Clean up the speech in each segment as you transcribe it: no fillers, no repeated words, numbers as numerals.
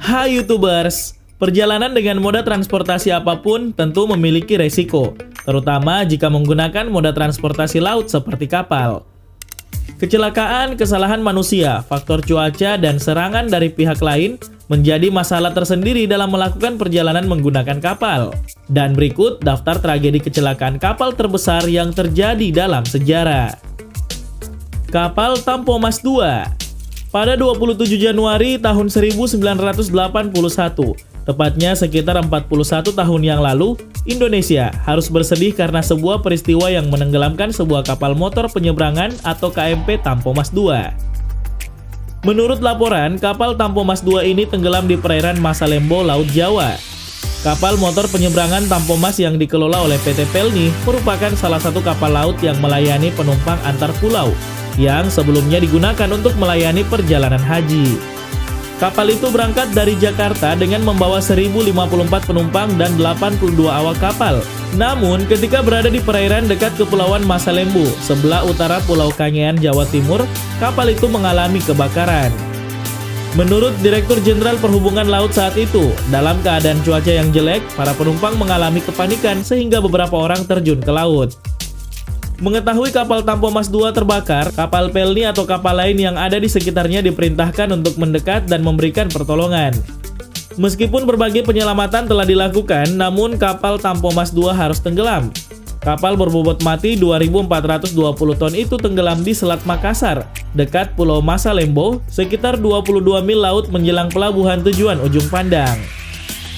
Hai YouTubers, perjalanan dengan moda transportasi apapun tentu memiliki resiko, terutama jika menggunakan moda transportasi laut seperti kapal. Kecelakaan, kesalahan manusia, faktor cuaca, dan serangan dari pihak lain menjadi masalah tersendiri dalam melakukan perjalanan menggunakan kapal. Dan berikut daftar tragedi kecelakaan kapal terbesar yang terjadi dalam sejarah. Kapal Tampomas II. Pada 27 Januari tahun 1981, tepatnya sekitar 41 tahun yang lalu, Indonesia harus bersedih karena sebuah peristiwa yang menenggelamkan sebuah kapal motor penyeberangan atau KMP Tampomas II. Menurut laporan, kapal Tampomas II ini tenggelam di perairan Masalembo, Laut Jawa. Kapal motor penyeberangan Tampomas yang dikelola oleh PT Pelni merupakan salah satu kapal laut yang melayani penumpang antar pulau, yang sebelumnya digunakan untuk melayani perjalanan haji. Kapal itu berangkat dari Jakarta dengan membawa 1054 penumpang dan 82 awak kapal. Namun, ketika berada di perairan dekat Kepulauan Masalembo, sebelah utara Pulau Kangean, Jawa Timur, kapal itu mengalami kebakaran. Menurut Direktur Jenderal Perhubungan Laut saat itu, dalam keadaan cuaca yang jelek, para penumpang mengalami kepanikan sehingga beberapa orang terjun ke laut. Mengetahui kapal Tampomas II terbakar, kapal Pelni atau kapal lain yang ada di sekitarnya diperintahkan untuk mendekat dan memberikan pertolongan. Meskipun berbagai penyelamatan telah dilakukan, namun kapal Tampomas II harus tenggelam. Kapal berbobot mati 2.420 ton itu tenggelam di Selat Makassar, dekat Pulau Masalembo, sekitar 22 mil laut menjelang pelabuhan tujuan Ujung Pandang.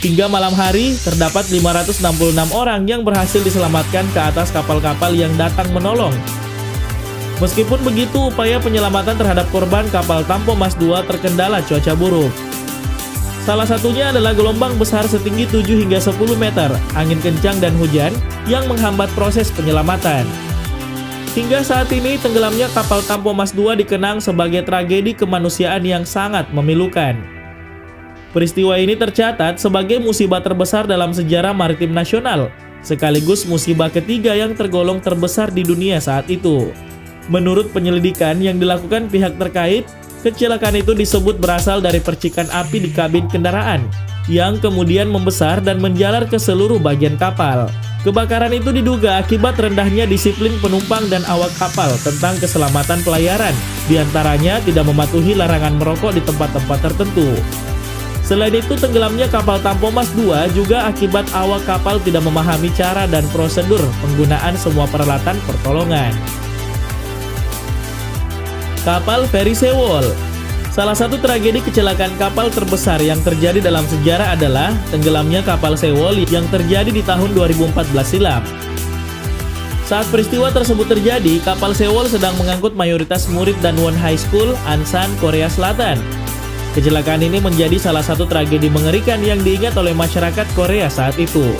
Hingga malam hari, terdapat 566 orang yang berhasil diselamatkan ke atas kapal-kapal yang datang menolong. Meskipun begitu, upaya penyelamatan terhadap korban kapal Tampomas II terkendala cuaca buruk. Salah satunya adalah gelombang besar setinggi 7 hingga 10 meter, angin kencang dan hujan yang menghambat proses penyelamatan. Hingga saat ini, tenggelamnya kapal Tampomas II dikenang sebagai tragedi kemanusiaan yang sangat memilukan. Peristiwa ini tercatat sebagai musibah terbesar dalam sejarah maritim nasional, sekaligus musibah ketiga yang tergolong terbesar di dunia saat itu. Menurut penyelidikan yang dilakukan pihak terkait, kecelakaan itu disebut berasal dari percikan api di kabin kendaraan, yang kemudian membesar dan menjalar ke seluruh bagian kapal. Kebakaran itu diduga akibat rendahnya disiplin penumpang dan awak kapal tentang keselamatan pelayaran, diantaranya tidak mematuhi larangan merokok di tempat-tempat tertentu. Selain itu, tenggelamnya kapal Tampomas II juga akibat awak kapal tidak memahami cara dan prosedur penggunaan semua peralatan pertolongan. Kapal feri Sewol. Salah satu tragedi kecelakaan kapal terbesar yang terjadi dalam sejarah adalah tenggelamnya kapal Sewol yang terjadi di tahun 2014 silam. Saat peristiwa tersebut terjadi, kapal Sewol sedang mengangkut mayoritas murid Danwon High School, Ansan, Korea Selatan. Kecelakaan ini menjadi salah satu tragedi mengerikan yang diingat oleh masyarakat Korea saat itu.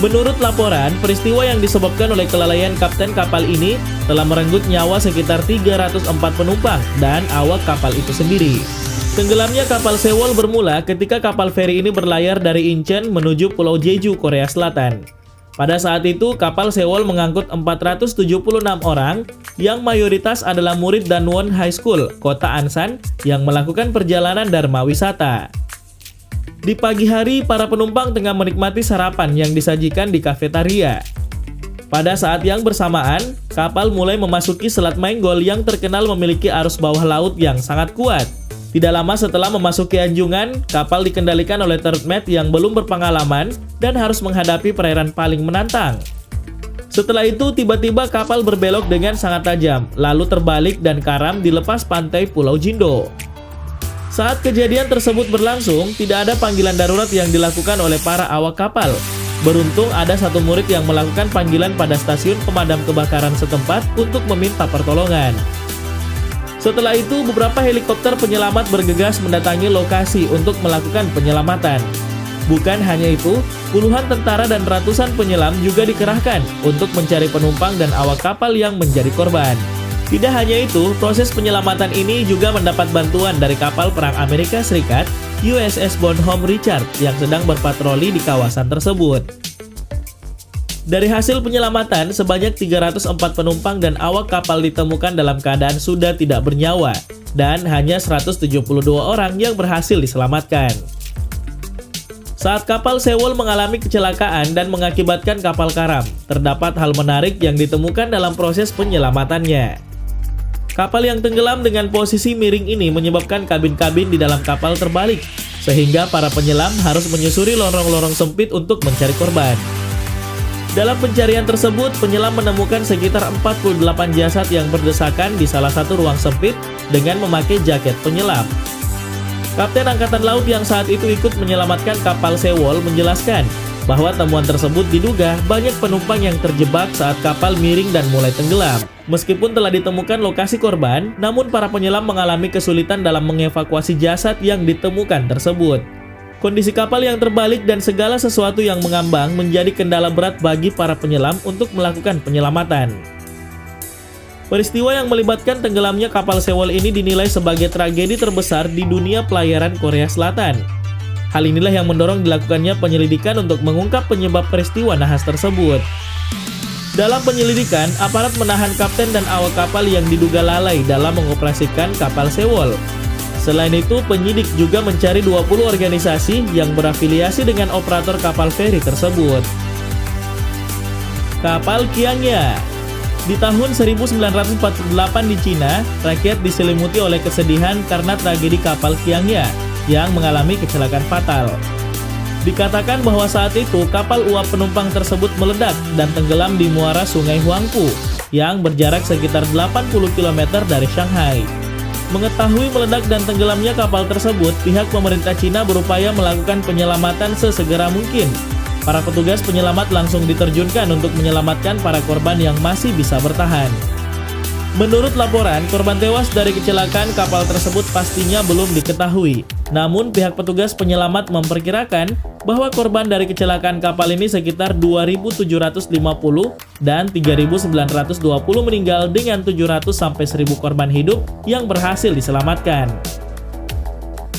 Menurut laporan, peristiwa yang disebabkan oleh kelalaian kapten kapal ini telah merenggut nyawa sekitar 304 penumpang dan awak kapal itu sendiri. Tenggelamnya kapal Sewol bermula ketika kapal feri ini berlayar dari Incheon menuju Pulau Jeju, Korea Selatan. Pada saat itu, kapal Sewol mengangkut 476 orang yang mayoritas adalah murid Danwon High School, kota Ansan, yang melakukan perjalanan dharma wisata. Di pagi hari, para penumpang tengah menikmati sarapan yang disajikan di kafetaria. Pada saat yang bersamaan, kapal mulai memasuki Selat Menggol yang terkenal memiliki arus bawah laut yang sangat kuat. Tidak lama setelah memasuki anjungan, kapal dikendalikan oleh third mate yang belum berpengalaman dan harus menghadapi perairan paling menantang. Setelah itu, tiba-tiba kapal berbelok dengan sangat tajam, lalu terbalik dan karam di lepas pantai Pulau Jindo. Saat kejadian tersebut berlangsung, tidak ada panggilan darurat yang dilakukan oleh para awak kapal. Beruntung ada satu murid yang melakukan panggilan pada stasiun pemadam kebakaran setempat untuk meminta pertolongan. Setelah itu, beberapa helikopter penyelamat bergegas mendatangi lokasi untuk melakukan penyelamatan. Bukan hanya itu, puluhan tentara dan ratusan penyelam juga dikerahkan untuk mencari penumpang dan awak kapal yang menjadi korban. Tidak hanya itu, proses penyelamatan ini juga mendapat bantuan dari kapal perang Amerika Serikat USS Bonhomme Richard yang sedang berpatroli di kawasan tersebut. Dari hasil penyelamatan, sebanyak 304 penumpang dan awak kapal ditemukan dalam keadaan sudah tidak bernyawa, dan hanya 172 orang yang berhasil diselamatkan. Saat kapal Sewol mengalami kecelakaan dan mengakibatkan kapal karam, terdapat hal menarik yang ditemukan dalam proses penyelamatannya. Kapal yang tenggelam dengan posisi miring ini menyebabkan kabin-kabin di dalam kapal terbalik, sehingga para penyelam harus menyusuri lorong-lorong sempit untuk mencari korban. Dalam pencarian tersebut, penyelam menemukan sekitar 48 jasad yang berdesakan di salah satu ruang sempit dengan memakai jaket penyelam. Kapten Angkatan Laut yang saat itu ikut menyelamatkan kapal Sewol menjelaskan bahwa temuan tersebut diduga banyak penumpang yang terjebak saat kapal miring dan mulai tenggelam. Meskipun telah ditemukan lokasi korban, namun para penyelam mengalami kesulitan dalam mengevakuasi jasad yang ditemukan tersebut. Kondisi kapal yang terbalik dan segala sesuatu yang mengambang menjadi kendala berat bagi para penyelam untuk melakukan penyelamatan. Peristiwa yang melibatkan tenggelamnya kapal Sewol ini dinilai sebagai tragedi terbesar di dunia pelayaran Korea Selatan. Hal inilah yang mendorong dilakukannya penyelidikan untuk mengungkap penyebab peristiwa nahas tersebut. Dalam penyelidikan, aparat menahan kapten dan awak kapal yang diduga lalai dalam mengoperasikan kapal Sewol. Selain itu, penyidik juga mencari 20 organisasi yang berafiliasi dengan operator kapal feri tersebut. Kapal Qiangya. Di tahun 1948 di Cina, rakyat diselimuti oleh kesedihan karena tragedi kapal Qiangya yang mengalami kecelakaan fatal. Dikatakan bahwa saat itu kapal uap penumpang tersebut meledak dan tenggelam di muara Sungai Huangpu yang berjarak sekitar 80 km dari Shanghai. Mengetahui meledak dan tenggelamnya kapal tersebut, pihak pemerintah Cina berupaya melakukan penyelamatan sesegera mungkin. Para petugas penyelamat langsung diterjunkan untuk menyelamatkan para korban yang masih bisa bertahan. Menurut laporan, korban tewas dari kecelakaan kapal tersebut pastinya belum diketahui. Namun, pihak petugas penyelamat memperkirakan bahwa korban dari kecelakaan kapal ini sekitar 2.750 dan 3.920 meninggal dengan 700-1.000 korban hidup yang berhasil diselamatkan.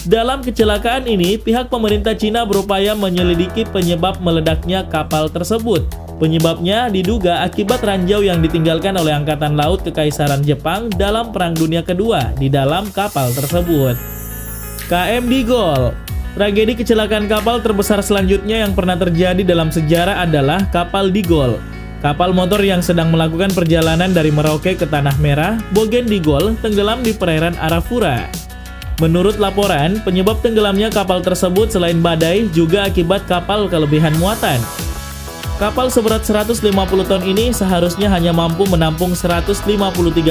Dalam kecelakaan ini, pihak pemerintah Cina berupaya menyelidiki penyebab meledaknya kapal tersebut. Penyebabnya diduga akibat ranjau yang ditinggalkan oleh Angkatan Laut Kekaisaran Jepang dalam Perang Dunia Kedua di dalam kapal tersebut. KM Digol. Tragedi kecelakaan kapal terbesar selanjutnya yang pernah terjadi dalam sejarah adalah kapal Digol. Kapal motor yang sedang melakukan perjalanan dari Merauke ke Tanah Merah, Bogen Digol, tenggelam di perairan Arafura. Menurut laporan, penyebab tenggelamnya kapal tersebut selain badai juga akibat kapal kelebihan muatan. Kapal seberat 150 ton ini seharusnya hanya mampu menampung 153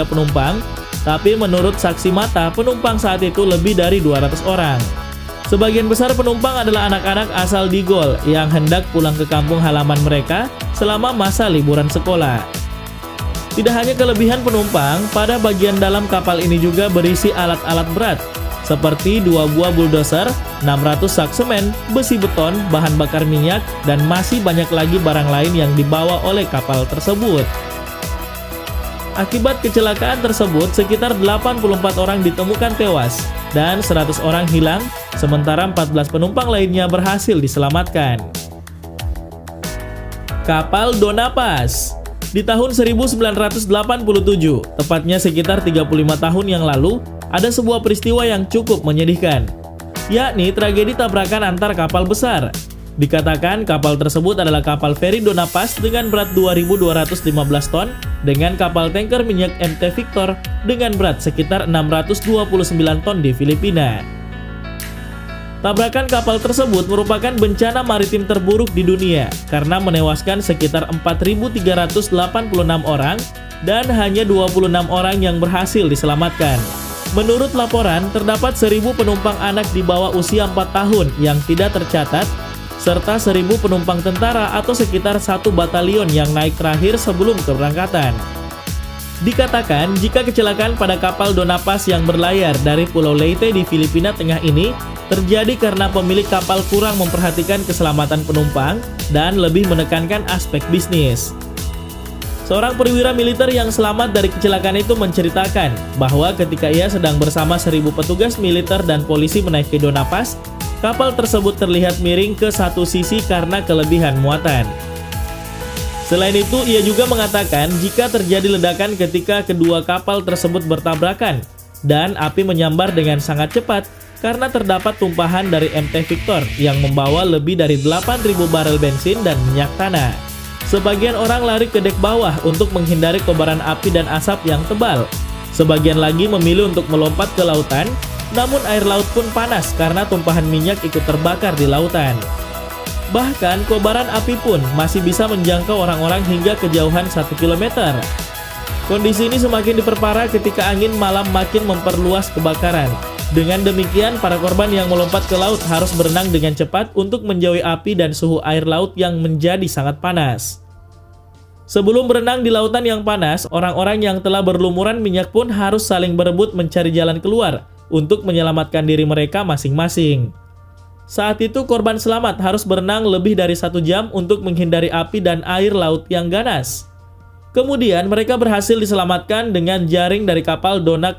penumpang, tapi menurut saksi mata, penumpang saat itu lebih dari 200 orang. Sebagian besar penumpang adalah anak-anak asal Digol yang hendak pulang ke kampung halaman mereka selama masa liburan sekolah. Tidak hanya kelebihan penumpang, pada bagian dalam kapal ini juga berisi alat-alat berat, seperti 2 buah bulldozer, 600 sak semen, besi beton, bahan bakar minyak, dan masih banyak lagi barang lain yang dibawa oleh kapal tersebut. Akibat kecelakaan tersebut, sekitar 84 orang ditemukan tewas dan 100 orang hilang, sementara 14 penumpang lainnya berhasil diselamatkan. Kapal Donapas. Di tahun 1987, tepatnya sekitar 35 tahun yang lalu, ada sebuah peristiwa yang cukup menyedihkan, yakni tragedi tabrakan antar kapal besar. Dikatakan kapal tersebut adalah kapal feri Donapas dengan berat 2.215 ton dengan kapal tanker minyak MT Victor dengan berat sekitar 629 ton di Filipina. Tabrakan kapal tersebut merupakan bencana maritim terburuk di dunia karena menewaskan sekitar 4.386 orang dan hanya 26 orang yang berhasil diselamatkan. Menurut laporan, terdapat 1.000 penumpang anak di bawah usia 4 tahun yang tidak tercatat, serta 1.000 penumpang tentara atau sekitar 1 batalion yang naik terakhir sebelum keberangkatan. Dikatakan, jika kecelakaan pada kapal Donapas yang berlayar dari Pulau Leyte di Filipina Tengah ini terjadi karena pemilik kapal kurang memperhatikan keselamatan penumpang dan lebih menekankan aspek bisnis. Seorang perwira militer yang selamat dari kecelakaan itu menceritakan bahwa ketika ia sedang bersama 1.000 petugas militer dan polisi menaiki Donapas, kapal tersebut terlihat miring ke satu sisi karena kelebihan muatan. Selain itu, ia juga mengatakan jika terjadi ledakan ketika kedua kapal tersebut bertabrakan dan api menyambar dengan sangat cepat karena terdapat tumpahan dari MT Victor yang membawa lebih dari 8.000 barel bensin dan minyak tanah. Sebagian orang lari ke dek bawah untuk menghindari kobaran api dan asap yang tebal. Sebagian lagi memilih untuk melompat ke lautan, namun air laut pun panas karena tumpahan minyak ikut terbakar di lautan. Bahkan, kobaran api pun masih bisa menjangkau orang-orang hingga kejauhan 1 km. Kondisi ini semakin diperparah ketika angin malam makin memperluas kebakaran. Dengan demikian, para korban yang melompat ke laut harus berenang dengan cepat untuk menjauhi api dan suhu air laut yang menjadi sangat panas. Sebelum berenang di lautan yang panas, orang-orang yang telah berlumuran minyak pun harus saling berebut mencari jalan keluar untuk menyelamatkan diri mereka masing-masing. Saat itu korban selamat harus berenang lebih dari 1 jam untuk menghindari api dan air laut yang ganas. Kemudian mereka berhasil diselamatkan dengan jaring dari kapal Dona